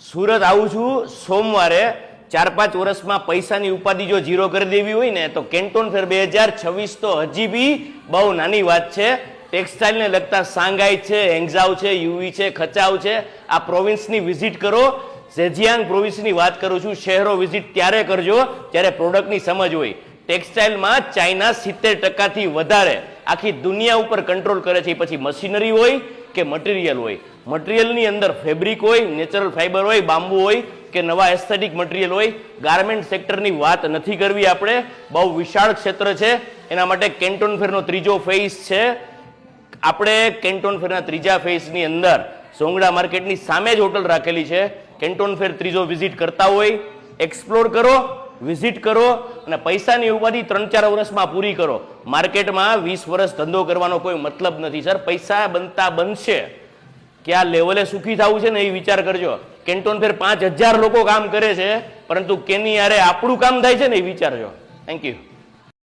સુરત આવું છું સોમવારે 4-5 વર્ષમાં પૈસાની ઉપાધિ જો ઝીરો કરી દેવી હોય ને તો કેન્ટોન ફેર 2026 તો હજી બી બહુ નાની વાત છે. ટેક્સટાઇલને લગતા સાંઘાઈ છે, હેંગઝાઉ છે, યુવી છે, ખચાવ છે, આ પ્રોવિન્સની વિઝિટ કરો. ઝેજિયાંગ પ્રોવિન્સની વાત કરું છું. શહેરો વિઝિટ ત્યારે કરજો જ્યારે પ્રોડક્ટની સમજ હોય. ટેક્સટાઇલમાં ચાઇના 70%થી વધારે આખી દુનિયા ઉપર કંટ્રોલ કરે છે. પછી મશીનરી હોય કે મટીરિયલ હોય, મટીરિયલની અંદર ફેબ્રિક હોય, નેચરલ ફાઈબર હોય, બાંબુ હોય કે નવા એસ્થેટિક મટીરિયલ હોય. ગાર્મેન્ટ સેક્ટરની વાત નથી કરવી આપણે, બહુ વિશાળ ક્ષેત્ર છે. એના માટે કેન્ટોન ફેરનો ત્રીજો ફેઝ છે. આપણે કેન્ટોન ફેરના ત્રીજા ફેઝની અંદર સોંગડા માર્કેટની સામે જ હોટલ રાખેલી છે. કેન્ટોન ફેર ત્રીજો વિઝિટ કરતા હોય એક્સપ્લોર કરો, વિઝિટ કરો અને પૈસાની ઉપાધિ 3-4 વર્ષમાં પૂરી કરો. માર્કેટમાં 20 વર્ષ ધંધો કરવાનો કોઈ મતલબ નથી સર. પૈસા બનતા બનશે, કયા લેવલે સુખી થવું છે ને એ વિચાર કરજો. કેન્ટોન ફેર 5000 લોકો કામ કરે છે, પરંતુ કેની યારે આપણું કામ થાય છે ને એ વિચારજો. Thank you.